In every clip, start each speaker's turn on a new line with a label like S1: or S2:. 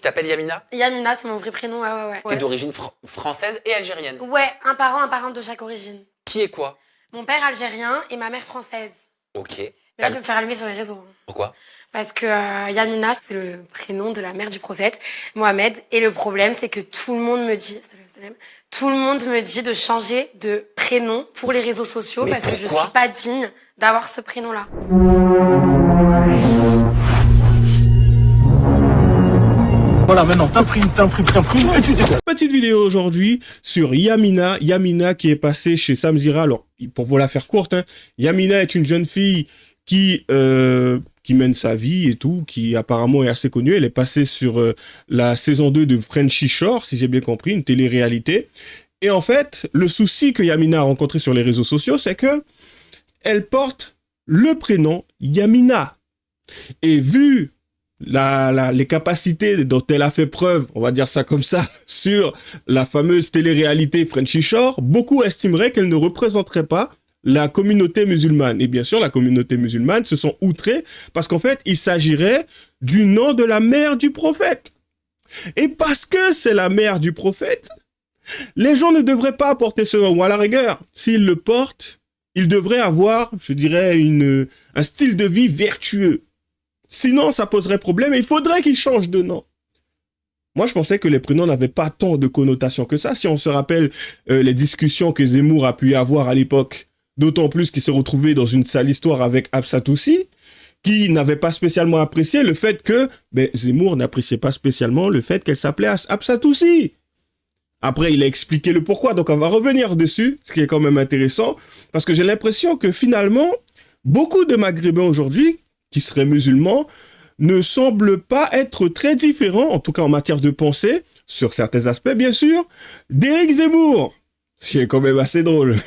S1: t'appelles Yamina?
S2: Yamina, c'est mon vrai prénom, ouais.
S1: T'es d'origine française et algérienne.
S2: Ouais, un parent de chaque origine.
S1: Qui est quoi?
S2: Mon père algérien et ma mère française.
S1: Ok.
S2: Mais là, je vais me faire allumer sur les réseaux.
S1: Pourquoi?
S2: Parce que Yamina, c'est le prénom de la mère du prophète, Mohamed. Et le problème, c'est que tout le monde me dit de changer de prénom pour les réseaux sociaux parce que je suis pas digne d'avoir ce prénom-là.
S3: Voilà, maintenant, t'imprimes, et tu découpes.
S4: Petite vidéo aujourd'hui sur Yamina qui est passée chez Samzira. Alors, pour vous la faire courte, hein, Yamina est une jeune fille qui mène sa vie et tout, qui apparemment est assez connue. Elle est passée sur la saison 2 de Frenchy Shore, si j'ai bien compris, une télé-réalité. Et en fait, le souci que Yamina a rencontré sur les réseaux sociaux, c'est que elle porte le prénom Yamina. Et vu les capacités dont elle a fait preuve, on va dire ça comme ça, sur la fameuse télé-réalité Frenchy Shore, beaucoup estimeraient qu'elle ne représenterait pas la communauté musulmane. Et bien sûr, la communauté musulmane se sont outrés parce qu'en fait, il s'agirait du nom de la mère du prophète. Et parce que c'est la mère du prophète, les gens ne devraient pas porter ce nom. Ou à la rigueur, s'ils le portent, ils devraient avoir, je dirais, un style de vie vertueux. Sinon, ça poserait problème et il faudrait qu'ils changent de nom. Moi, je pensais que les prénoms n'avaient pas tant de connotations que ça. Si on se rappelle les discussions que Zemmour a pu avoir à l'époque, d'autant plus qu'il s'est retrouvé dans une sale histoire avec Absatoussi, qui n'avait pas spécialement apprécié le fait que Zemmour n'appréciait pas spécialement le fait qu'elle s'appelait Absatoussi. Après, il a expliqué le pourquoi, donc on va revenir dessus, ce qui est quand même intéressant, parce que j'ai l'impression que finalement, beaucoup de Maghrébins aujourd'hui, qui seraient musulmans, ne semblent pas être très différents, en tout cas en matière de pensée, sur certains aspects bien sûr, d'Éric Zemmour. Ce qui est quand même assez drôle.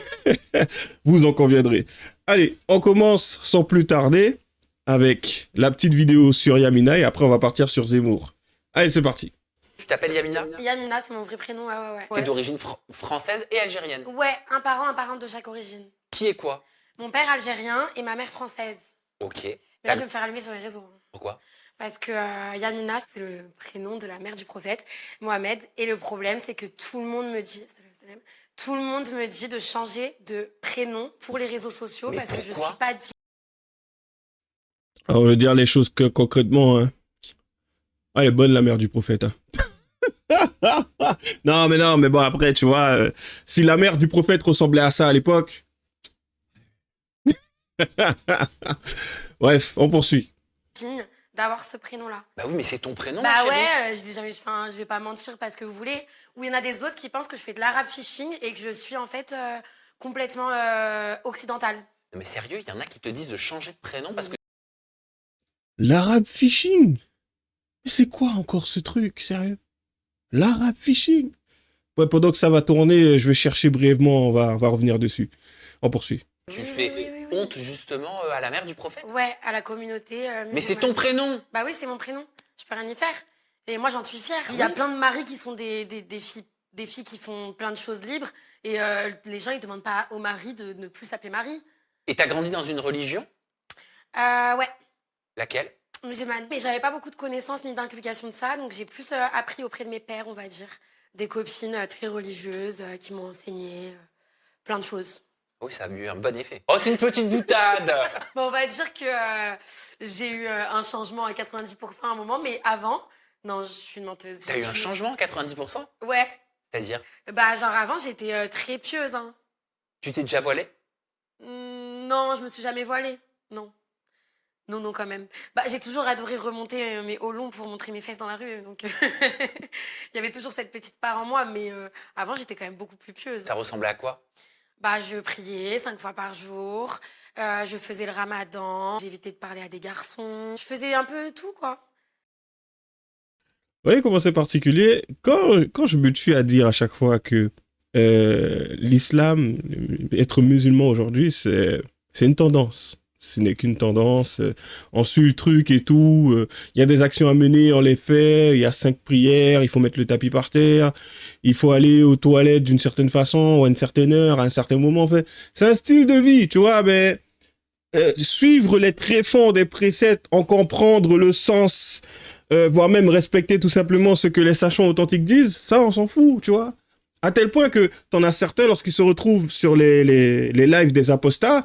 S4: Vous en conviendrez. Allez, on commence sans plus tarder avec la petite vidéo sur Yamina et après on va partir sur Zemmour. Allez, c'est parti.
S1: Tu t'appelles Yamina?
S2: Yamina, c'est mon vrai prénom, ouais.
S1: T'es d'origine française et algérienne.
S2: Ouais, un parent de chaque origine.
S1: Qui est quoi?
S2: Mon père algérien et ma mère française.
S1: Ok.
S2: Mais là, je vais me faire allumer sur les réseaux.
S1: Pourquoi?
S2: Parce que Yamina, c'est le prénom de la mère du prophète, Mohamed. Et le problème, c'est que tout le monde me dit de changer de prénom pour les réseaux sociaux parce que je suis pas digne.
S4: On veut dire les choses que concrètement, hein. Ah, elle est bonne la mère du prophète. Hein. non, mais bon, après, tu vois, si la mère du prophète ressemblait à ça à l'époque... Bref, on poursuit.
S2: D'avoir ce prénom-là.
S1: Bah oui, mais c'est ton prénom,
S2: Bah
S1: chérie.
S2: ouais, je vais pas mentir parce que vous voulez. Ou il y en a des autres qui pensent que je fais de l'arabe phishing et que je suis en fait complètement occidentale.
S1: Non, mais sérieux, il y en a qui te disent de changer de prénom parce que...
S4: L'arabe phishing? Mais c'est quoi encore ce truc, sérieux? L'arabe phishing? Ouais, pendant que ça va tourner, je vais chercher brièvement, on va revenir dessus. On poursuit.
S1: Tu fais honte justement à la mère du prophète?
S2: Ouais, à la communauté.
S1: Mais c'est ton prénom!
S2: Bah oui, c'est mon prénom. Je peux rien y faire. Et moi, j'en suis fière. Il y a plein de maris qui sont des filles qui font plein de choses libres. Et les gens, ils demandent pas au mari de ne plus s'appeler Marie.
S1: Et t'as grandi dans une religion?
S2: Ouais.
S1: Laquelle?
S2: Musulmane. Mais j'avais pas beaucoup de connaissances ni d'inculcation de ça. Donc j'ai plus appris auprès de mes pères, on va dire. Des copines très religieuses qui m'ont enseigné plein de choses.
S1: Oui, ça a eu un bon effet. Oh, c'est une petite boutade.
S2: Bon, on va dire que j'ai eu un changement à 90% à un moment, mais avant, non, je suis une menteuse.
S1: T'as eu un changement à 90%?
S2: Ouais.
S1: C'est-à-dire?
S2: Bah, genre avant, j'étais très pieuse. Hein.
S1: Tu t'es déjà voilée?
S2: Non, je me suis jamais voilée. Non. Non, quand même. Bah, j'ai toujours adoré remonter mes hauts longs pour montrer mes fesses dans la rue, donc il y avait toujours cette petite part en moi, mais avant, j'étais quand même beaucoup plus pieuse.
S1: Ça ressemblait à quoi?
S2: Bah, je priais 5 fois par jour, je faisais le ramadan, j'évitais de parler à des garçons, je faisais un peu tout, quoi.
S4: Vous voyez comment c'est particulier? Quand je me tue à dire à chaque fois que l'islam, être musulman aujourd'hui, c'est une tendance. Ce n'est qu'une tendance, on suit le truc et tout, il y a des actions à mener, on les fait, il y a 5 prières, il faut mettre le tapis par terre, il faut aller aux toilettes d'une certaine façon, ou à une certaine heure, à un certain moment, en fait. C'est un style de vie, tu vois, mais suivre les tréfonds des préceptes, en comprendre le sens voire même respecter tout simplement ce que les sachants authentiques disent, ça, on s'en fout, tu vois. À tel point que t'en as certains, lorsqu'ils se retrouvent sur les lives des apostats,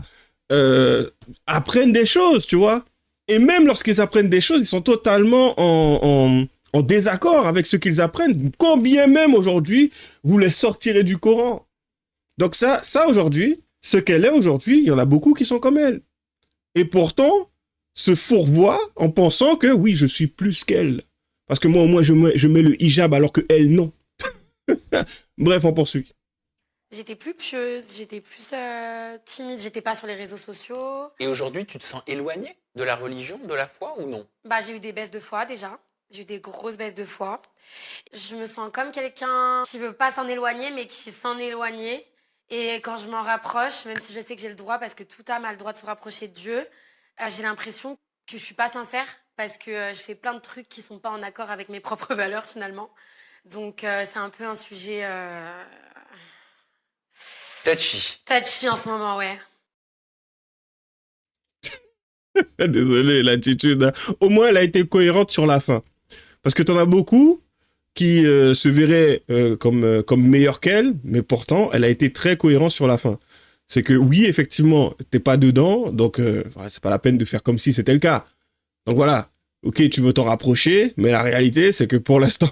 S4: apprennent des choses, tu vois. Et même lorsqu'ils apprennent des choses, ils sont totalement en désaccord avec ce qu'ils apprennent, quand bien même aujourd'hui, vous les sortirez du Coran. Donc ça aujourd'hui, ce qu'elle est aujourd'hui, il y en a beaucoup qui sont comme elle. Et pourtant, se fourvoient en pensant que oui, je suis plus qu'elle. Parce que moi, au moins, je mets le hijab alors que elle, non. Bref, on poursuit.
S2: J'étais plus pieuse, j'étais plus timide, j'étais pas sur les réseaux sociaux.
S1: Et aujourd'hui, tu te sens éloigné de la religion, de la foi ou non?
S2: Bah, j'ai eu des baisses de foi déjà. J'ai eu des grosses baisses de foi. Je me sens comme quelqu'un qui veut pas s'en éloigner, mais qui s'en éloignait. Et quand je m'en rapproche, même si je sais que j'ai le droit, parce que toute âme a le droit de se rapprocher de Dieu, j'ai l'impression que je suis pas sincère, parce que je fais plein de trucs qui sont pas en accord avec mes propres valeurs finalement. Donc c'est un peu un sujet touchy en ce moment, ouais.
S4: Désolé, l'attitude. Hein. Au moins, elle a été cohérente sur la fin. Parce que t'en as beaucoup qui se verraient comme meilleure qu'elle, mais pourtant, elle a été très cohérente sur la fin. C'est que oui, effectivement, t'es pas dedans, donc c'est pas la peine de faire comme si c'était le cas. Donc voilà, ok, tu veux t'en rapprocher, mais la réalité, c'est que pour l'instant,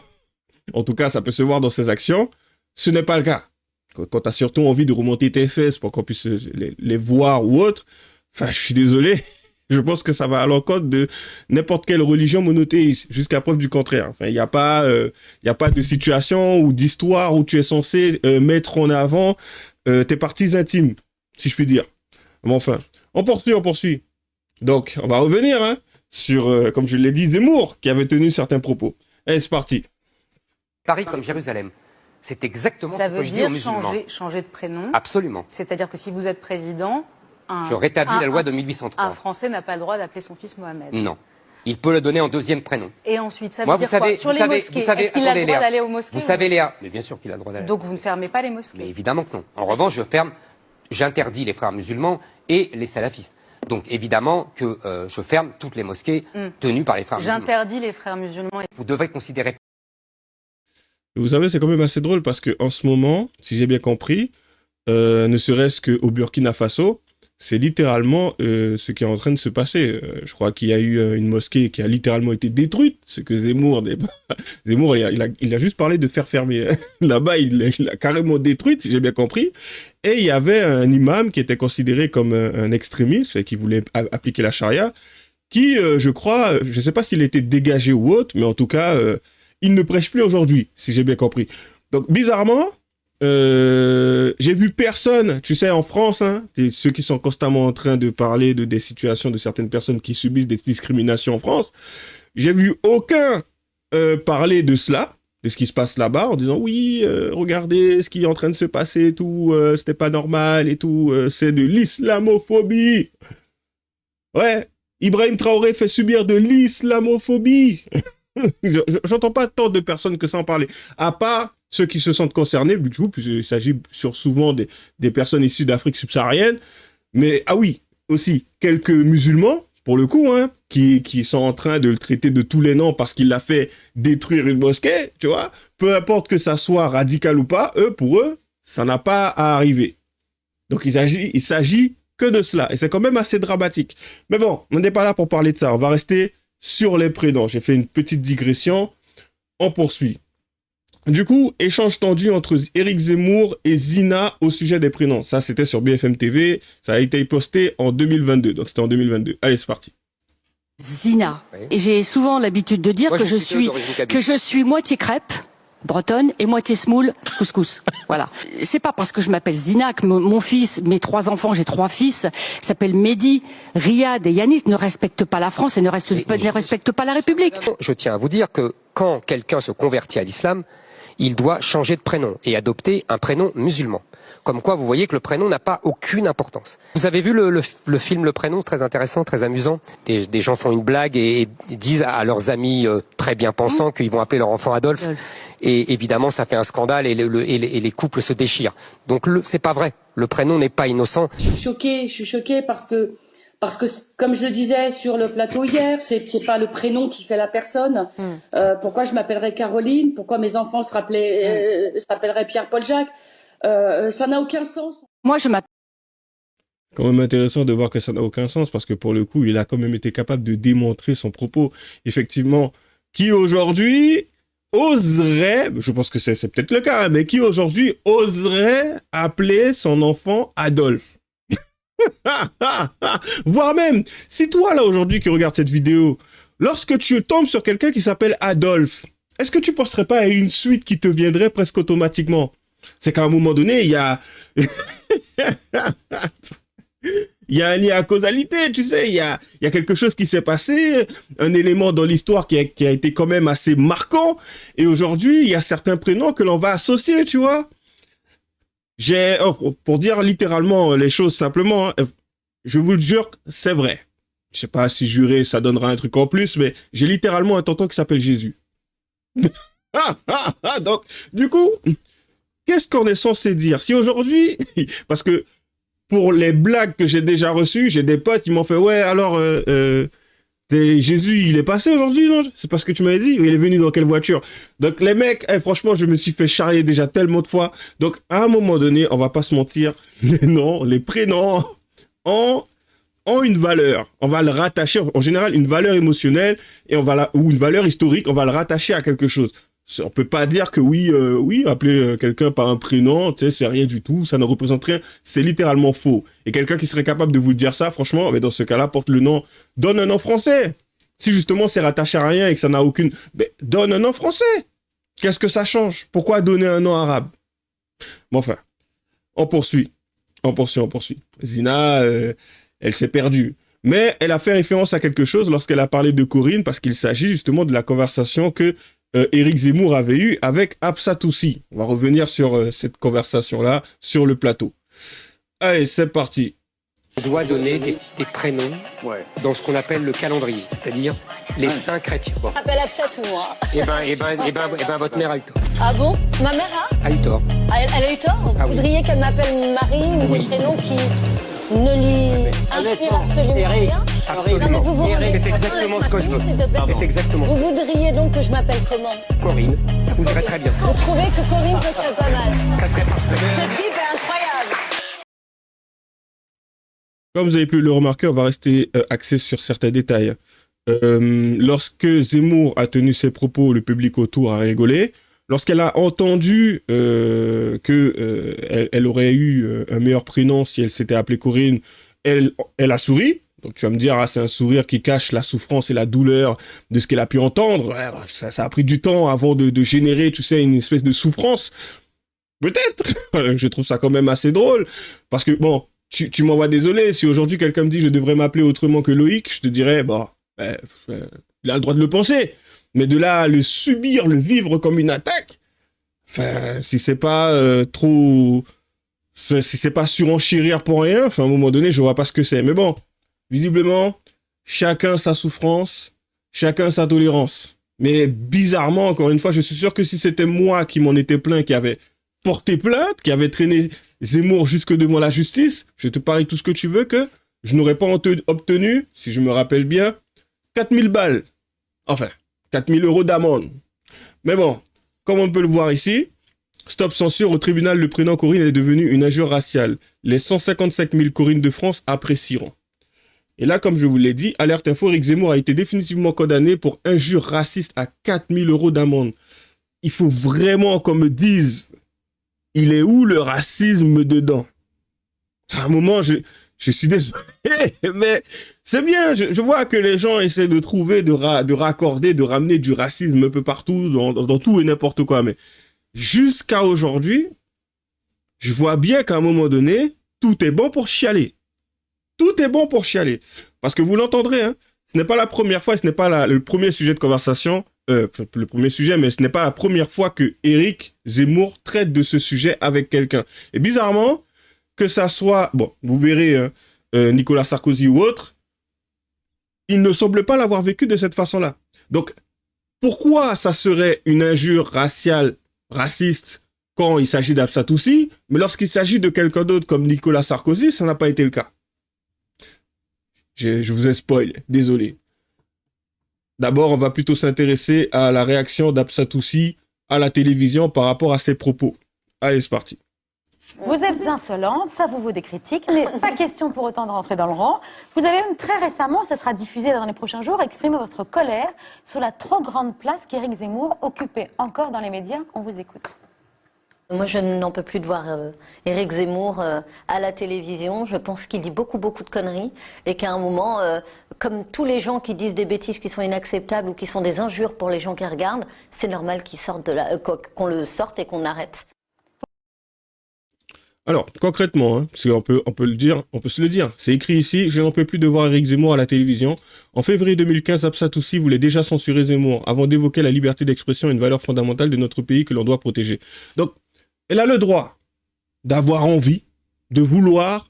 S4: en tout cas, ça peut se voir dans ses actions, ce n'est pas le cas. Quand t'as surtout envie de remonter tes fesses pour qu'on puisse les voir ou autre, enfin, je suis désolé, je pense que ça va à l'encontre de n'importe quelle religion monothéiste, jusqu'à preuve du contraire. Enfin, il n'y a pas de situation ou d'histoire où tu es censé mettre en avant tes parties intimes, si je puis dire. Mais enfin, on poursuit. Donc, on va revenir sur, comme je l'ai dit, Zemmour, qui avait tenu certains propos. Allez, c'est parti.
S5: Paris comme Jérusalem. C'est exactement ce que je dis aux musulmans.
S6: Ça veut dire changer de prénom.
S5: Absolument.
S6: C'est-à-dire que si vous êtes président,
S5: je rétablis la loi de 1803.
S6: Un Français n'a pas le droit d'appeler son fils Mohamed.
S5: Non. Il peut le donner en deuxième prénom.
S6: Et ensuite, ça veut dire quoi? Sur les mosquées, est-ce qu'il a le droit d'aller aux mosquées?
S5: Vous savez, Léa, mais bien sûr qu'il a le droit d'aller.
S6: Donc vous ne fermez pas les mosquées?
S5: Mais évidemment que non. En revanche, j'interdis les frères musulmans et les salafistes. Donc évidemment que je ferme toutes les mosquées tenues par les frères musulmans.
S6: J'interdis les frères musulmans.
S5: Vous devrez considérer.
S4: Vous savez, c'est quand même assez drôle parce que en ce moment, si j'ai bien compris, ne serait-ce qu'au Burkina Faso, c'est littéralement ce qui est en train de se passer. Je crois qu'il y a eu une mosquée qui a littéralement été détruite. Ce que Zemmour, il a juste parlé de faire fermer. Là-bas, il l'a carrément détruite, si j'ai bien compris. Et il y avait un imam qui était considéré comme un extrémiste et qui voulait appliquer la charia, qui, je crois, je ne sais pas s'il était dégagé ou autre, mais en tout cas, il ne prêche plus aujourd'hui, si j'ai bien compris. Donc, bizarrement, j'ai vu personne, tu sais, en France, ceux qui sont constamment en train de parler de des situations de certaines personnes qui subissent des discriminations en France, j'ai vu aucun parler de cela, de ce qui se passe là-bas, en disant oui, regardez ce qui est en train de se passer et tout, c'était pas normal et tout, c'est de l'islamophobie. Ouais, Ibrahim Traoré fait subir de l'islamophobie. J'entends pas tant de personnes que ça en parler, à part ceux qui se sentent concernés, du coup, puisqu'il s'agit souvent des personnes issues d'Afrique subsaharienne, mais ah oui, aussi quelques musulmans, pour le coup, qui sont en train de le traiter de tous les noms parce qu'il a fait détruire une mosquée, tu vois, peu importe que ça soit radical ou pas, pour eux, ça n'a pas à arriver. Donc il s'agit que de cela, et c'est quand même assez dramatique. Mais bon, on n'est pas là pour parler de ça, on va rester sur les prénoms. J'ai fait une petite digression. On poursuit. Du coup, échange tendu entre Éric Zemmour et Zina au sujet des prénoms. Ça, c'était sur BFM TV. Ça a été posté en 2022. Donc, c'était en 2022. Allez, c'est parti.
S7: Zina.
S5: Oui.
S7: Et j'ai souvent l'habitude de dire
S5: Moi,
S7: que je suis moitié crêpe bretonne et moitié semoule couscous. Voilà. C'est pas parce que je m'appelle Zina que mon fils, mes 3 enfants, j'ai 3 fils, s'appellent Mehdi, Riyad et Yanis, ne respectent pas la France et ne respectent pas la République.
S5: Je tiens à vous dire que quand quelqu'un se convertit à l'islam, il doit changer de prénom et adopter un prénom musulman. Comme quoi, vous voyez que le prénom n'a pas aucune importance. Vous avez vu le film Le Prénom, très intéressant, très amusant. Des gens font une blague et disent à leurs amis très bien pensants qu'ils vont appeler leur enfant Adolphe. Et évidemment, ça fait un scandale et les couples se déchirent. Donc, c'est pas vrai. Le prénom n'est pas innocent.
S8: Je suis choquée parce que
S7: Parce que, comme je le disais sur le plateau hier, c'est pas le prénom qui fait la personne. Pourquoi je m'appellerais Caroline? Pourquoi mes enfants s'appelleraient Pierre-Paul Jacques? Ça n'a aucun sens. Moi, je m'appelle...
S4: Quand même intéressant de voir que ça n'a aucun sens parce que pour le coup, il a quand même été capable de démontrer son propos. Effectivement, qui aujourd'hui oserait, je pense que c'est peut-être le cas, mais qui aujourd'hui oserait appeler son enfant Adolphe? Voire même, si toi là aujourd'hui qui regarde cette vidéo, lorsque tu tombes sur quelqu'un qui s'appelle Adolphe, est-ce que tu penserais pas à une suite qui te viendrait presque automatiquement? C'est qu'à un moment donné, il y a... il y a un lien à causalité, tu sais, il y a quelque chose qui s'est passé, un élément dans l'histoire qui a été quand même assez marquant, et aujourd'hui, il y a certains prénoms que l'on va associer, tu vois. Pour dire littéralement les choses simplement, je vous le jure, c'est vrai. Je sais pas si jurer, ça donnera un truc en plus, mais j'ai littéralement un tonton qui s'appelle Jésus. Donc, du coup, qu'est-ce qu'on est censé dire? Si aujourd'hui, parce que pour les blagues que j'ai déjà reçues, j'ai des potes qui m'ont fait, ouais, alors, Jésus, il est passé aujourd'hui, non? C'est parce que tu m'avais dit, il est venu dans quelle voiture? Donc, les mecs, franchement, je me suis fait charrier déjà tellement de fois. Donc, à un moment donné, on va pas se mentir, les noms, les prénoms ont une valeur. On va le rattacher, en général, une valeur émotionnelle ou une valeur historique, on va le rattacher à quelque chose. On peut pas dire que oui, appeler quelqu'un par un prénom, tu sais, c'est rien du tout, ça ne représente rien, c'est littéralement faux. Et quelqu'un qui serait capable de vous le dire ça, franchement, mais dans ce cas-là, donne un nom français. Si justement c'est rattaché à rien et que ça n'a aucune, donne un nom français. Qu'est-ce que ça change? Pourquoi donner un nom arabe? Bon, enfin, on poursuit. Zina, elle s'est perdue. Mais elle a fait référence à quelque chose lorsqu'elle a parlé de Corinne, parce qu'il s'agit justement de la conversation que Éric Zemmour avait eu avec Absatoussi. On va revenir sur cette conversation-là, sur le plateau. Allez, c'est parti.
S5: On doit donner des prénoms dans ce qu'on appelle le calendrier, c'est-à-dire les saints chrétiens.
S6: Je m'appelle Absatou, moi.
S5: Eh ben, votre mère a eu tort.
S6: Ah bon? Ma mère
S5: a eu tort.
S6: Elle a eu tort?
S5: Ah
S6: Vous
S5: oui.
S6: voudriez qu'elle m'appelle Marie ou des prénoms qui ne lui inspirent absolument rien?
S5: Absolument.
S6: Non, mais vous rendez
S5: C'est
S6: compte,
S5: exactement ce que je veux.
S6: s'il te plaît.
S5: C'est exactement
S6: Vous
S5: ça.
S6: voudriez donc que je m'appelle comment?
S5: Corinne, ça vous irait très bien.
S6: Vous trouvez que Corinne, ce serait pas mal?
S5: Ça serait parfait.
S6: Ce type est incroyable.
S4: Comme vous avez pu le remarquer, on va rester axé sur certains détails. Lorsque Zemmour a tenu ses propos, le public autour a rigolé. Lorsqu'elle a entendu elle aurait eu un meilleur prénom si elle s'était appelée Corinne, elle a souri. Donc tu vas me dire, c'est un sourire qui cache la souffrance et la douleur de ce qu'elle a pu entendre. Ouais, ça a pris du temps avant de générer, tu sais, une espèce de souffrance. Peut-être. Je trouve ça quand même assez drôle. Parce que, bon, tu m'envoies désolé. Si aujourd'hui quelqu'un me dit je devrais m'appeler autrement que Loïc, je te dirais, il a le droit de le penser. Mais de là à le subir, le vivre comme une attaque, enfin, si c'est pas si c'est pas surenchérir pour rien, enfin, à un moment donné, je vois pas ce que c'est. Mais bon, visiblement, chacun sa souffrance, chacun sa tolérance. Mais bizarrement, encore une fois, je suis sûr que si c'était moi qui m'en étais plaint, qui avait porté plainte, qui avait traîné Zemmour jusque devant la justice, je te parie tout ce que tu veux que je n'aurais pas obtenu, si je me rappelle bien, 4000 balles. Enfin, 4000 € d'amende. Mais bon, comme on peut le voir ici, stop censure au tribunal, le prénom Corinne est devenu une injure raciale. Les 155 000 Corinnes de France apprécieront. Et là, comme je vous l'ai dit, alerte info, Éric Zemmour a été définitivement condamné pour injure raciste à 4000 € d'amende. Il faut vraiment qu'on me dise, il est où le racisme dedans? À un moment, je suis désolé, mais c'est bien. Je vois que les gens essaient de trouver, de raccorder, de ramener du racisme un peu partout, dans tout et n'importe quoi. Mais jusqu'à aujourd'hui, je vois bien qu'à un moment donné, tout est bon pour chialer. Tout est bon pour chialer. Parce que vous l'entendrez, hein, ce n'est pas la première fois, ce n'est pas le premier sujet de conversation, le premier sujet, mais ce n'est pas la première fois que Éric Zemmour traite de ce sujet avec quelqu'un. Et bizarrement, que ça soit, bon, vous verrez, Nicolas Sarkozy ou autre, il ne semble pas l'avoir vécu de cette façon-là. Donc, pourquoi ça serait une injure raciale, raciste, quand il s'agit d'Absatoussi, mais lorsqu'il s'agit de quelqu'un d'autre comme Nicolas Sarkozy, ça n'a pas été le cas. Je vous ai spoil, désolé. D'abord, on va plutôt s'intéresser à la réaction d'Absatoussi à la télévision par rapport à ses propos. Allez, c'est parti.
S8: Vous êtes insolente, ça vous vaut des critiques, mais pas question pour autant de rentrer dans le rang. Vous avez même très récemment, ça sera diffusé dans les prochains jours, exprimé votre colère sur la trop grande place qu'Éric Zemmour occupait encore dans les médias. On vous écoute.
S6: Moi, je n'en peux plus de voir Éric Zemmour à la télévision. Je pense qu'il dit beaucoup de conneries et qu'à un moment, comme tous les gens qui disent des bêtises qui sont inacceptables ou qui sont des injures pour les gens qui regardent, c'est normal qu'ils sortent qu'on le sorte et qu'on arrête.
S4: Alors, concrètement, hein, parce qu'on peut le dire, on peut se le dire. C'est écrit ici, je n'en peux plus de voir Éric Zemmour à la télévision. En février 2015, Absatoussi voulait déjà censurer Zemmour avant d'évoquer la liberté d'expression, une valeur fondamentale de notre pays que l'on doit protéger. Donc, elle a le droit d'avoir envie, de vouloir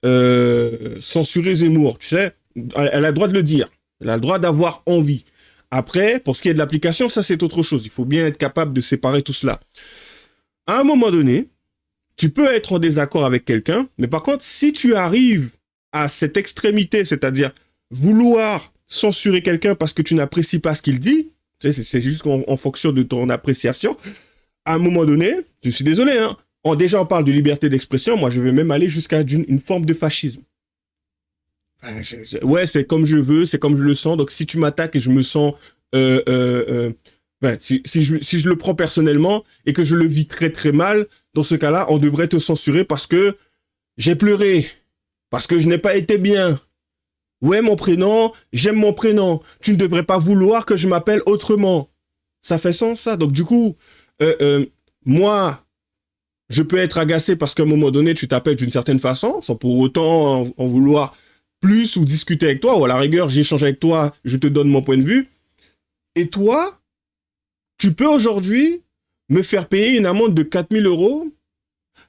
S4: censurer Zemmour, tu sais. Elle a le droit de le dire. Elle a le droit d'avoir envie. Après, pour ce qui est de l'application, ça c'est autre chose. Il faut bien être capable de séparer tout cela. À un moment donné, tu peux être en désaccord avec quelqu'un, mais par contre, si tu arrives à cette extrémité, c'est-à-dire vouloir censurer quelqu'un parce que tu n'apprécies pas ce qu'il dit, c'est juste en fonction de ton appréciation, à un moment donné, je suis désolé, hein, déjà on parle de liberté d'expression, moi je vais même aller jusqu'à une forme de fascisme. Ouais, c'est comme je veux, c'est comme je le sens, donc si tu m'attaques et je me sens... si je le prends personnellement et que je le vis très mal, dans ce cas-là, on devrait te censurer parce que j'ai pleuré, parce que je n'ai pas été bien. Ouais, mon prénom, j'aime mon prénom. Tu ne devrais pas vouloir que je m'appelle autrement. Ça fait sens, ça. Donc, du coup, moi, je peux être agacé parce qu'à un moment donné, tu t'appelles d'une certaine façon, sans pour autant en vouloir plus ou discuter avec toi, ou à la rigueur, j'échange avec toi, je te donne mon point de vue. Et toi, tu peux aujourd'hui me faire payer une amende de 4 000 €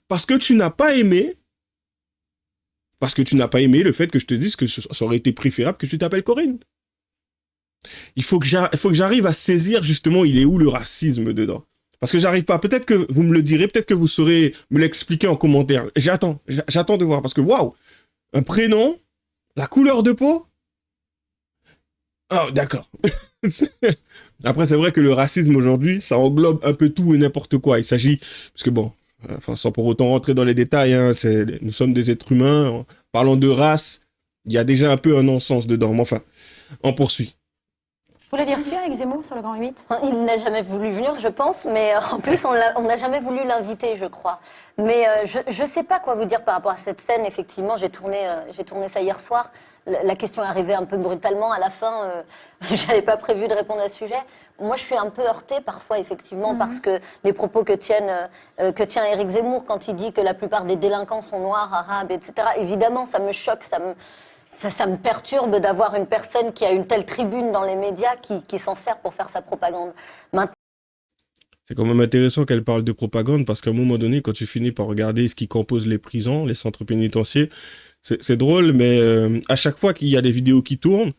S4: parce que tu n'as pas aimé le fait que je te dise que ça aurait été préférable que tu t'appelles Corinne. Il faut que j'arrive à saisir justement il est où le racisme dedans. Parce que j'arrive pas. Peut-être que vous me le direz, peut-être que vous saurez me l'expliquer en commentaire. J'attends de voir parce que waouh, un prénom, la couleur de peau. Oh, d'accord. Après, c'est vrai que le racisme aujourd'hui, ça englobe un peu tout et n'importe quoi. Il s'agit, parce que bon, enfin, sans pour autant rentrer dans les détails, hein, nous sommes des êtres humains. En parlant de race, il y a déjà un peu un non-sens dedans. Mais enfin, on poursuit.
S8: Vous l'avez reçu avec Zemmour sur le Grand 8 ?
S6: Il n'a jamais voulu venir, je pense, mais en plus, on n'a jamais voulu l'inviter, je crois. Mais je ne sais pas quoi vous dire par rapport à cette scène. Effectivement, j'ai tourné ça hier soir. La question est arrivée un peu brutalement. À la fin, je n'avais pas prévu de répondre à ce sujet. Moi, je suis un peu heurtée parfois, effectivement, parce que les propos que tient Éric Zemmour quand il dit que la plupart des délinquants sont noirs, arabes, etc. Évidemment, ça me choque, ça me perturbe d'avoir une personne qui a une telle tribune dans les médias qui s'en sert pour faire sa propagande.
S4: C'est quand même intéressant qu'elle parle de propagande parce qu'à un moment donné, quand tu finis par regarder ce qui compose les prisons, les centres pénitentiaires, c'est drôle, mais à chaque fois qu'il y a des vidéos qui tournent,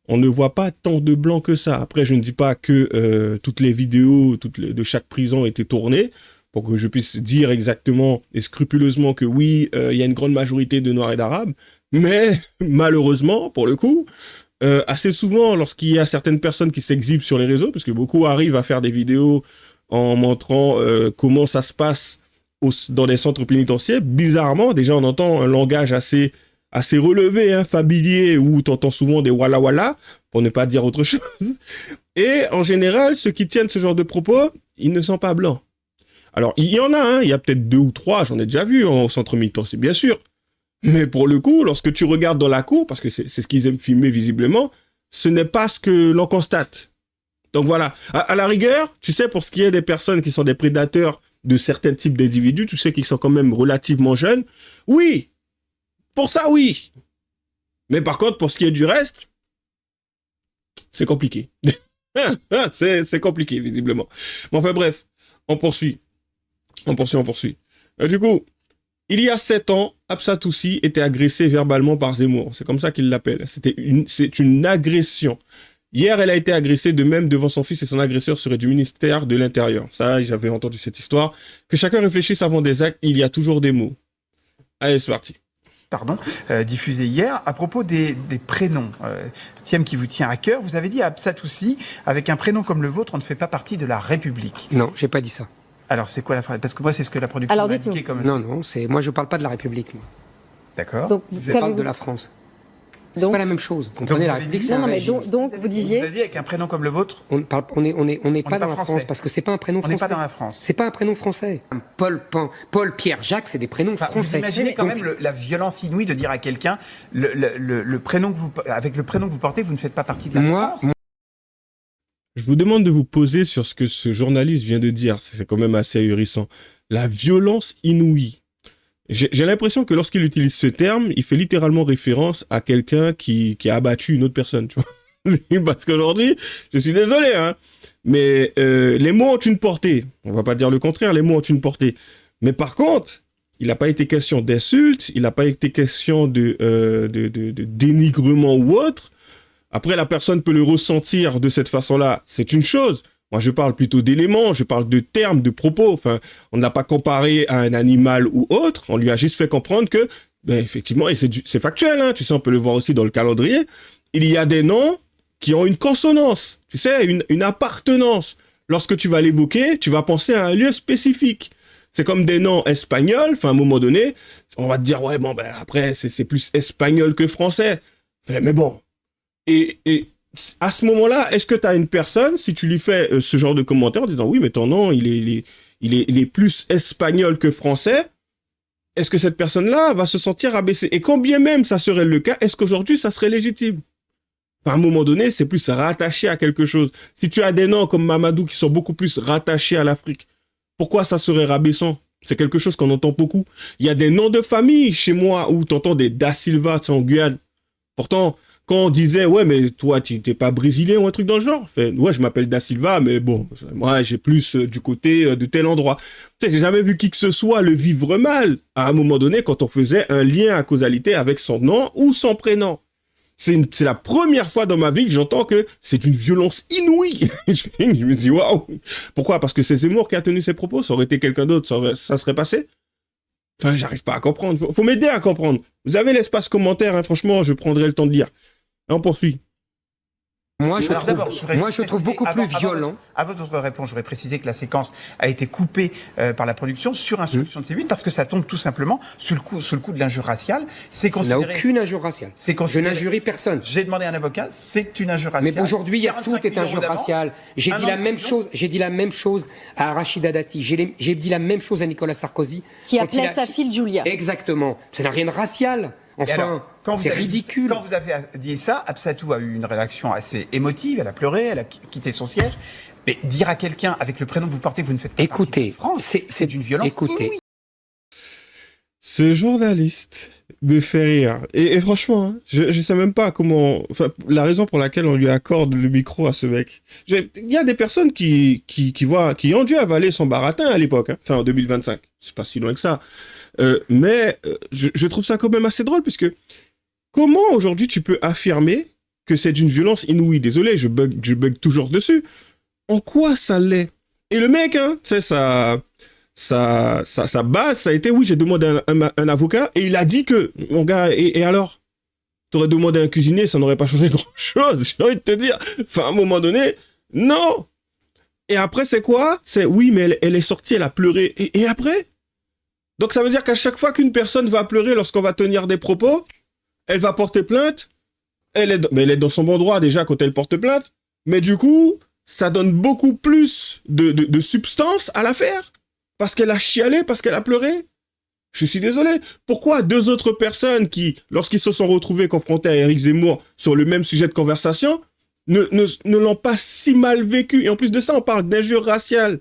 S4: on ne voit pas tant de blancs que ça. Après, je ne dis pas que toutes les vidéos de chaque prison étaient tournées pour que je puisse dire exactement et scrupuleusement que oui, il y a une grande majorité de Noirs et d'Arabes. Mais malheureusement, pour le coup, assez souvent, lorsqu'il y a certaines personnes qui s'exhibent sur les réseaux, parce que beaucoup arrivent à faire des vidéos en montrant comment ça se passe dans les centres pénitentiaires, bizarrement, déjà on entend un langage assez relevé, hein, familier, où tu entends souvent des walla walla, pour ne pas dire autre chose. Et en général, ceux qui tiennent ce genre de propos, ils ne sont pas blancs. Alors, il y en a, hein, il y a peut-être 2 ou 3, j'en ai déjà vu en centre pénitentiaire, bien sûr. Mais pour le coup, lorsque tu regardes dans la cour, parce que c'est ce qu'ils aiment filmer visiblement, ce n'est pas ce que l'on constate. Donc voilà, à la rigueur, tu sais, pour ce qui est des personnes qui sont des prédateurs de certains types d'individus, tu sais qu'ils sont quand même relativement jeunes, oui, pour ça oui. Mais par contre, pour ce qui est du reste, c'est compliqué. c'est compliqué, visiblement. Mais enfin bref, on poursuit. Du coup, il y a 7 ans, Absatoussi était agressé verbalement par Zemmour. C'est comme ça qu'il l'appelle. C'est une agression. Hier, elle a été agressée de même devant son fils et son agresseur serait du ministère de l'Intérieur. Ça, j'avais entendu cette histoire. Que chacun réfléchisse avant des actes, il y a toujours des mots. Allez, c'est parti.
S9: diffusé hier, à propos des prénoms. Thème qui vous tient à cœur. Vous avez dit à Absatoussi, avec un prénom comme le vôtre, on ne fait pas partie de la République.
S5: Non, j'ai pas dit ça.
S9: Alors, c'est quoi la phrase? Parce que moi, c'est ce que la production
S8: Alors,
S9: m'a
S8: dites-nous.
S9: indiqué comme...
S5: Non, moi je parle pas de la République. Moi.
S9: D'accord.
S8: Donc,
S5: Je parle de la France. C'est
S8: Donc-
S5: pas la même chose. Comprenez,
S9: vous
S5: la
S9: avez
S5: République,
S9: dit-
S5: c'est
S8: Non,
S5: un
S8: mais
S5: régime.
S8: donc vous
S9: Vous
S8: disiez...
S9: avez dit avec un prénom comme le vôtre,
S5: On n'est pas
S9: pas
S5: dans la
S9: français.
S5: France parce que c'est pas un prénom
S9: on n'est
S5: français.
S9: pas dans la France.
S5: C'est pas un prénom français. Paul, Pierre, Jacques, c'est des prénoms
S9: Enfin, vous
S5: français.
S9: imaginez quand
S5: Donc,
S9: même la violence inouïe de dire à quelqu'un, le prénom que vous, avec le prénom que vous portez, vous ne faites pas partie de la France.
S4: Je vous demande de vous poser sur ce que ce journaliste vient de dire. C'est quand même assez ahurissant. La violence inouïe. J'ai l'impression que lorsqu'il utilise ce terme, il fait littéralement référence à quelqu'un qui a abattu une autre personne, tu vois. Parce qu'aujourd'hui, je suis désolé, hein, mais les mots ont une portée. On va pas dire le contraire, les mots ont une portée. Mais par contre, il n'a pas été question d'insulte, il n'a pas été question de dénigrement ou autre. Après, la personne peut le ressentir de cette façon-là, c'est une chose. Moi, je parle plutôt d'éléments, je parle de termes, de propos. Enfin, on ne l'a pas comparé à un animal ou autre. On lui a juste fait comprendre que, ben, effectivement, et c'est factuel, hein, tu sais, on peut le voir aussi dans le calendrier, il y a des noms qui ont une consonance, tu sais, une appartenance. Lorsque tu vas l'évoquer, tu vas penser à un lieu spécifique. C'est comme des noms espagnols, enfin, à un moment donné, on va te dire, ouais, bon, ben, après, c'est plus espagnol que français. Mais bon. Et à ce moment-là, est-ce que tu as une personne, si tu lui fais ce genre de commentaire en disant oui, mais ton nom, il est plus espagnol que français, est-ce que cette personne-là va se sentir abaissée? Et quand bien même ça serait le cas, est-ce qu'aujourd'hui ça serait légitime? Enfin, à un moment donné, c'est plus rattaché à quelque chose. Si tu as des noms comme Mamadou qui sont beaucoup plus rattachés à l'Afrique, pourquoi ça serait rabaissant? C'est quelque chose qu'on entend beaucoup. Il y a des noms de famille chez moi où tu entends des Da Silva en Guyane. Pourtant, quand on disait, ouais, mais toi, tu n'es pas brésilien ou un truc dans le genre. Fait, ouais, je m'appelle Da Silva, mais bon, moi, j'ai plus du côté de tel endroit. Tu sais, j'ai jamais vu qui que ce soit le vivre mal à un moment donné quand on faisait un lien à causalité avec son nom ou son prénom. C'est la première fois dans ma vie que j'entends que c'est une violence inouïe. Je me dis, waouh. Pourquoi? Parce que c'est Zemmour qui a tenu ses propos. Ça aurait été quelqu'un d'autre, ça serait passé. Enfin, j'arrive pas à comprendre. Faut m'aider à comprendre. Vous avez l'espace commentaire, hein, franchement, je prendrai le temps de lire. Et on poursuit.
S5: Moi, je
S9: Alors
S5: trouve,
S9: d'abord, voudrais
S5: moi, je trouve
S9: préciser,
S5: beaucoup plus violent.
S9: Avant votre réponse, je voudrais préciser que la séquence a été coupée par la production sur instruction de C8 parce que ça tombe tout simplement sous le coup de l'injure raciale. C'est
S5: Il n'y a
S9: considéré.
S5: aucune injure raciale.
S9: C'est
S5: Je
S9: considéré.
S5: n'injurie personne.
S9: J'ai demandé à un avocat, c'est une injure raciale.
S5: Mais aujourd'hui, il y a
S9: 45
S5: tout est
S9: 000
S5: injure
S9: euros d'amende,
S5: raciale. J'ai
S9: un
S5: dit
S9: an
S5: la
S9: de
S5: même
S9: prison.
S5: chose. J'ai dit la même chose à Rachida Dati. J'ai dit la même chose à Nicolas Sarkozy.
S8: Qui
S5: Quand
S8: appelait
S5: il a-
S8: sa fille Julia.
S5: Exactement. Ça n'a rien de racial.
S9: Et
S5: Enfin,
S9: alors,
S5: c'est ridicule.
S9: Quand vous avez dit ça, Absatou a eu une réaction assez émotive, elle a pleuré, elle a quitté son siège. Mais dire à quelqu'un avec le prénom que vous portez, vous ne faites pas partie
S5: Écoutez,
S9: de France, c'est d'une violence
S5: écoutez.
S9: inouïe.
S4: Ce journaliste me fait rire. Et franchement, hein, je sais même pas comment... Enfin, la raison pour laquelle on lui accorde le micro à ce mec. Il y a des personnes qui ont dû avaler son baratin à l'époque, hein, enfin en 2025. C'est pas si loin que ça. Mais je trouve ça quand même assez drôle, puisque comment aujourd'hui tu peux affirmer que c'est d'une violence inouïe? Désolé, je bug toujours dessus. En quoi ça l'est? Et le mec, hein, tu sais, sa base, ça a été, oui, j'ai demandé un avocat, et il a dit que, mon gars, et alors? T'aurais demandé un cuisinier, ça n'aurait pas changé grand-chose, j'ai envie de te dire. Enfin, à un moment donné, non. Et après, c'est quoi? C'est, oui, mais elle est sortie, elle a pleuré. Et après? Donc, ça veut dire qu'à chaque fois qu'une personne va pleurer lorsqu'on va tenir des propos, elle va porter plainte. Elle est dans son bon droit, déjà, quand elle porte plainte. Mais du coup, ça donne beaucoup plus de substance à l'affaire. Parce qu'elle a chialé, parce qu'elle a pleuré. Je suis désolé. Pourquoi deux autres personnes qui, lorsqu'ils se sont retrouvés confrontés à Éric Zemmour sur le même sujet de conversation, ne l'ont pas si mal vécu? Et en plus de ça, on parle d'injure raciale.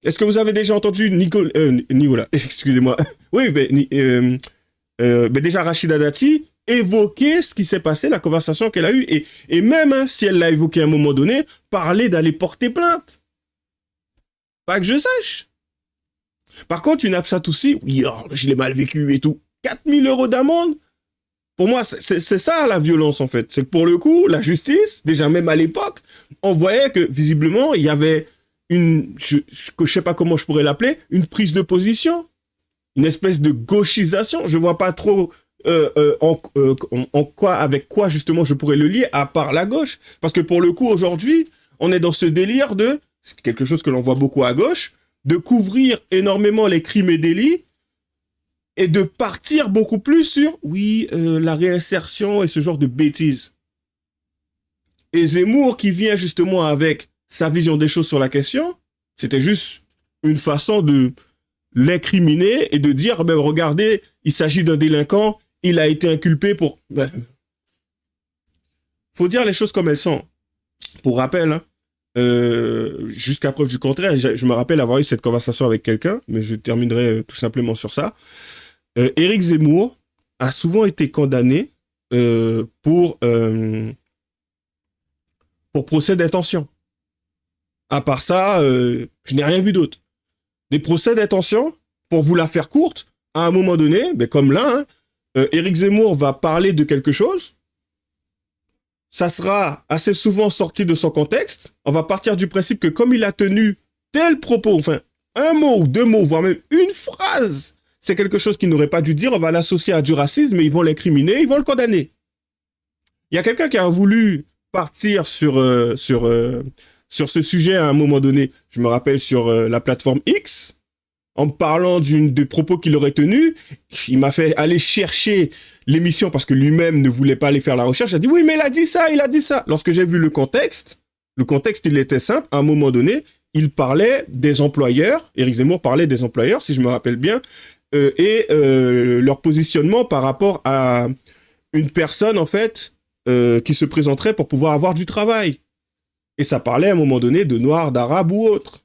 S4: Est-ce que vous avez déjà entendu Nicolas, excusez-moi. Oui, mais déjà Rachida Dati évoquer ce qui s'est passé, la conversation qu'elle a eue. Et même hein, si elle l'a évoqué à un moment donné, parler d'aller porter plainte. Pas que je sache. Par contre, une Absatoussi, oui, oh, je l'ai mal vécu et tout. 4 000 euros d'amende. Pour moi, c'est ça la violence en fait. C'est que pour le coup, la justice, déjà même à l'époque, on voyait que visiblement, il y avait je sais pas comment je pourrais l'appeler, une prise de position. Une espèce de gauchisation. Je vois pas trop avec quoi justement je pourrais le lier à part la gauche. Parce que pour le coup, aujourd'hui, on est dans ce délire de, c'est quelque chose que l'on voit beaucoup à gauche, de couvrir énormément les crimes et délits et de partir beaucoup plus sur, oui, la réinsertion et ce genre de bêtises. Et Zemmour qui vient justement avec sa vision des choses sur la question, c'était juste une façon de l'incriminer et de dire, ben regardez, il s'agit d'un délinquant, il a été inculpé pour... Ben, faut dire les choses comme elles sont. Pour rappel, hein, jusqu'à preuve du contraire, je me rappelle avoir eu cette conversation avec quelqu'un, mais je terminerai tout simplement sur ça. Éric Zemmour a souvent été condamné pour procès d'intention. À part ça, je n'ai rien vu d'autre. Des procès d'intention, pour vous la faire courte, à un moment donné, ben comme là, hein, Éric Zemmour va parler de quelque chose, ça sera assez souvent sorti de son contexte, on va partir du principe que comme il a tenu tel propos, enfin, un mot ou deux mots, voire même une phrase, c'est quelque chose qu'il n'aurait pas dû dire, on va l'associer à du racisme, et ils vont l'incriminer, ils vont le condamner. Il y a quelqu'un qui a voulu partir sur ce sujet à un moment donné, je me rappelle sur la plateforme X, en me parlant des propos qu'il aurait tenus, il m'a fait aller chercher l'émission parce que lui-même ne voulait pas aller faire la recherche. Il a dit oui, mais il a dit ça, il a dit ça. Lorsque j'ai vu le contexte, il était simple. À un moment donné, il parlait des employeurs. Éric Zemmour parlait des employeurs, si je me rappelle bien, et leur positionnement par rapport à une personne, en fait, qui se présenterait pour pouvoir avoir du travail. Et ça parlait à un moment donné de noirs, d'arabes ou autres.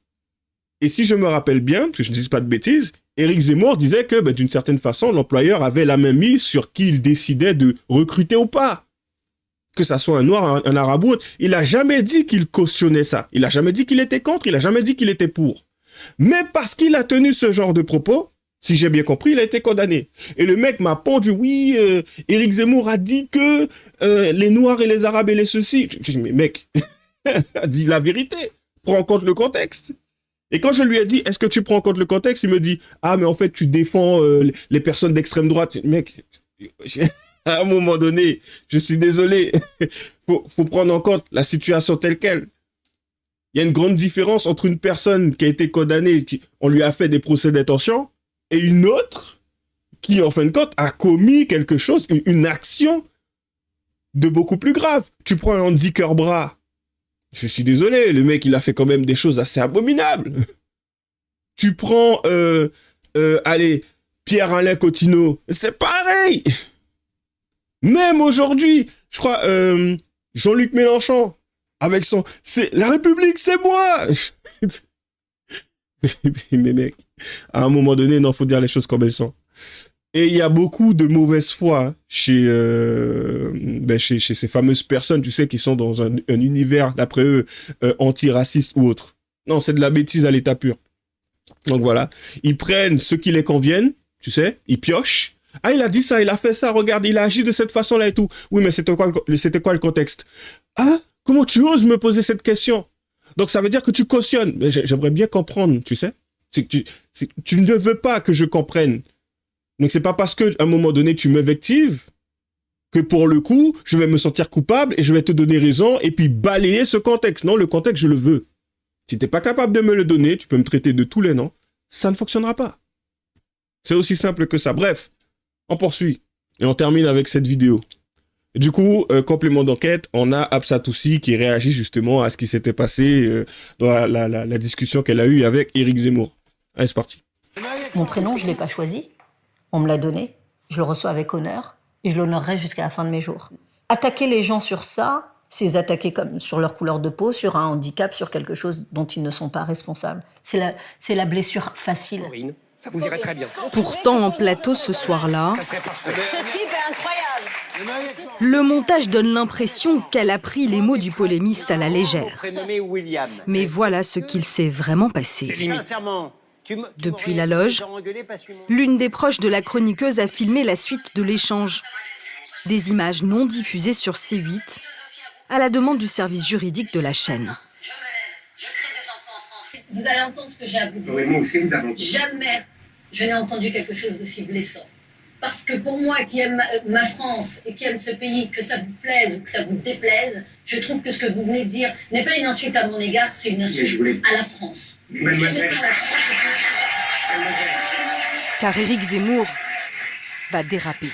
S4: Et si je me rappelle bien, que je ne dis pas de bêtises, Éric Zemmour disait que d'une certaine façon, l'employeur avait la main mise sur qui il décidait de recruter ou pas. Que ça soit un noir, un arabe ou autre. Il n'a jamais dit qu'il cautionnait ça. Il n'a jamais dit qu'il était contre, il n'a jamais dit qu'il était pour. Mais parce qu'il a tenu ce genre de propos, si j'ai bien compris, il a été condamné. Et le mec m'a pondu, oui, Éric Zemmour a dit que les noirs et les arabes et les ceci. Je dis, mais mec... dit la vérité, prends en compte le contexte. Et quand je lui ai dit, est-ce que tu prends en compte le contexte, il me dit, ah mais en fait tu défends les personnes d'extrême droite. Mec, à un moment donné, je suis désolé, faut prendre en compte la situation telle quelle. Il y a une grande différence entre une personne qui a été condamnée, on lui a fait des procès d'intention, et une autre qui, en fin de compte, a commis quelque chose, une action de beaucoup plus grave. Tu prends un Andy Kerbrat. Je suis désolé, le mec, il a fait quand même des choses assez abominables. Tu prends, allez, Pierre-Alain Coutinho, c'est pareil. Même aujourd'hui, je crois, Jean-Luc Mélenchon, avec son, c'est la République, c'est moi. Mais mec, à un moment donné, non, faut dire les choses comme elles sont. Et il y a beaucoup de mauvaise foi chez ces fameuses personnes, tu sais, qui sont dans un univers, d'après eux, antiraciste ou autre. Non, c'est de la bêtise à l'état pur. Donc voilà, ils prennent ce qui les conviennent, tu sais, ils piochent. Ah, il a dit ça, il a fait ça, regarde, il a agi de cette façon-là et tout. Oui, mais c'était quoi le contexte? Ah, comment tu oses me poser cette question? Donc ça veut dire que tu cautionnes. Mais j'aimerais bien comprendre, tu sais. C'est que tu ne veux pas que je comprenne. Donc c'est pas parce que à un moment donné tu m'invectives que pour le coup je vais me sentir coupable et je vais te donner raison et puis balayer ce contexte. Non, le contexte je le veux. Si t'es pas capable de me le donner, tu peux me traiter de tous les noms, ça ne fonctionnera pas. C'est aussi simple que ça. Bref, on poursuit et on termine avec cette vidéo. Et du coup, complément d'enquête, on a Absatoussi qui réagit justement à ce qui s'était passé dans la discussion qu'elle a eue avec Éric Zemmour. Allez, c'est parti.
S6: Mon prénom, je l'ai pas choisi. On me l'a donné, je le reçois avec honneur et je l'honorerai jusqu'à la fin de mes jours. Attaquer les gens sur ça, c'est les attaquer comme sur leur couleur de peau, sur un handicap, sur quelque chose dont ils ne sont pas responsables. C'est la blessure facile.
S5: Corinne, ça vous irait très bien.
S10: Pourtant, en plateau ce soir-là,
S5: Ça serait parfait.
S6: Ce type est incroyable.
S10: le montage donne l'impression qu'elle a pris les mots du polémiste à la légère.
S11: Prénommé William.
S10: Mais voilà ce qu'il s'est vraiment passé.
S11: Sincèrement,
S10: Depuis la loge, l'une des proches de la chroniqueuse a filmé la suite de l'échange. Des images non diffusées sur C8, à la demande du service juridique de la chaîne.
S6: Vous allez entendre ce que j'ai à vous dire.
S5: Oui, moi aussi, nous avons.
S6: Jamais je n'ai entendu quelque chose d'aussi blessant. parce que pour moi qui aime ma France et qui aime ce pays, que ça vous plaise ou que ça vous déplaise, je trouve que ce que vous venez de dire n'est pas une insulte à mon égard, c'est une insulte à la France.
S10: Car Éric Zemmour va déraper.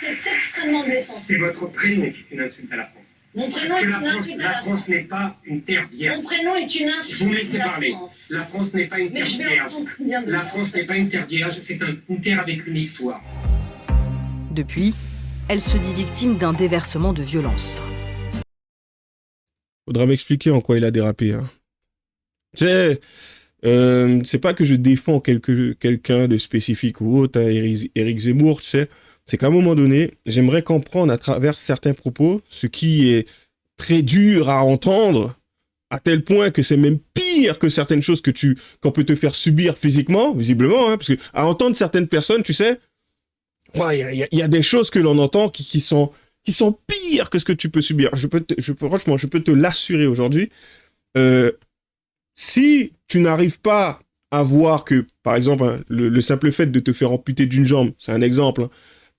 S6: C'est extrêmement blessant.
S11: C'est votre prénom qui est une insulte à la France.
S6: Mon
S11: Parce
S6: prénom
S11: que
S6: est
S11: la
S6: une
S11: France,
S6: insulte à
S11: la
S6: la
S11: France
S6: France.
S11: n'est pas une terre vierge.
S6: Mon prénom est une insulte
S11: Vous me laissez
S6: à la
S11: parler.
S6: France.
S11: La France n'est pas une
S6: Mais
S11: terre
S6: je vais
S11: vierge.
S6: entendre combien de
S11: La
S6: fois.
S11: France n'est pas une terre vierge, c'est une terre avec une histoire.
S10: Depuis, elle se dit victime d'un déversement de violence.
S4: Faudra m'expliquer en quoi il a dérapé. Hein. Tu sais, c'est pas que je défends quelqu'un de spécifique ou autre, hein, Éric Zemmour, tu sais. C'est qu'à un moment donné, j'aimerais comprendre à travers certains propos ce qui est très dur à entendre, à tel point que c'est même pire que certaines choses qu'on peut te faire subir physiquement, visiblement, hein, parce que à entendre certaines personnes, tu sais, il y a des choses que l'on entend qui sont pires que ce que tu peux subir. Franchement, je peux te l'assurer aujourd'hui. Si tu n'arrives pas à voir que, par exemple, hein, le simple fait de te faire amputer d'une jambe, c'est un exemple, hein,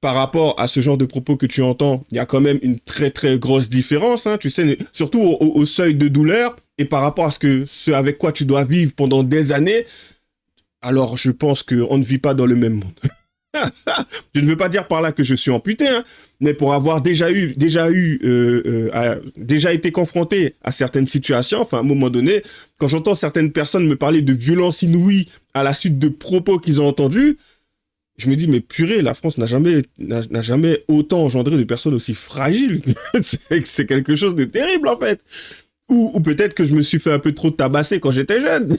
S4: par rapport à ce genre de propos que tu entends, il y a quand même une très très grosse différence, hein, tu sais, surtout au seuil de douleur et par rapport à ce avec quoi tu dois vivre pendant des années. Alors, je pense qu'on ne vit pas dans le même monde. Je ne veux pas dire par là que je suis amputé, hein, mais pour avoir déjà été confronté à certaines situations, enfin, à un moment donné, quand j'entends certaines personnes me parler de violence inouïe à la suite de propos qu'ils ont entendus, je me dis, mais purée, la France n'a jamais autant engendré de personnes aussi fragiles. C'est quelque chose de terrible, en fait. Ou peut-être que je me suis fait un peu trop tabasser quand j'étais jeune.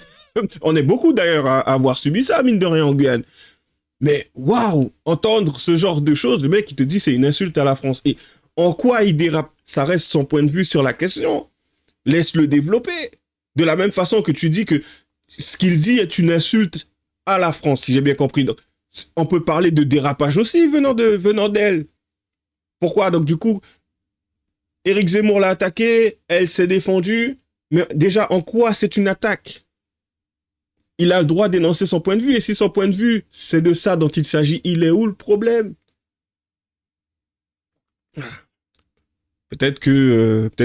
S4: On est beaucoup, d'ailleurs, à avoir subi ça, mine de rien, en Guyane. Mais, waouh, entendre ce genre de choses, le mec, il te dit, c'est une insulte à la France. Et en quoi il dérape? Ça reste son point de vue sur la question. Laisse-le développer. De la même façon que tu dis que ce qu'il dit est une insulte à la France, si j'ai bien compris. Donc, on peut parler de dérapage aussi venant d'elle. Pourquoi? Donc, du coup, Éric Zemmour l'a attaqué, elle s'est défendue. Mais déjà, en quoi c'est une attaque? Il a le droit d'énoncer son point de vue. Et si son point de vue, c'est de ça dont il s'agit, il est où le problème? Peut-être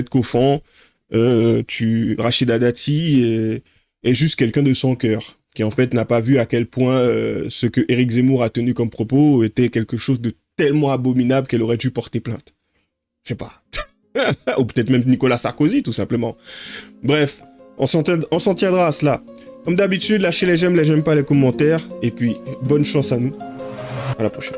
S4: qu'au fond, Rachida Dati est juste quelqu'un de son cœur, qui en fait n'a pas vu à quel point ce que Éric Zemmour a tenu comme propos était quelque chose de tellement abominable qu'elle aurait dû porter plainte. Je sais pas. Ou peut-être même Nicolas Sarkozy, tout simplement. Bref, on s'en tiendra à cela. Comme d'habitude, lâchez les j'aime pas, les commentaires. Et puis, bonne chance à nous. À la prochaine.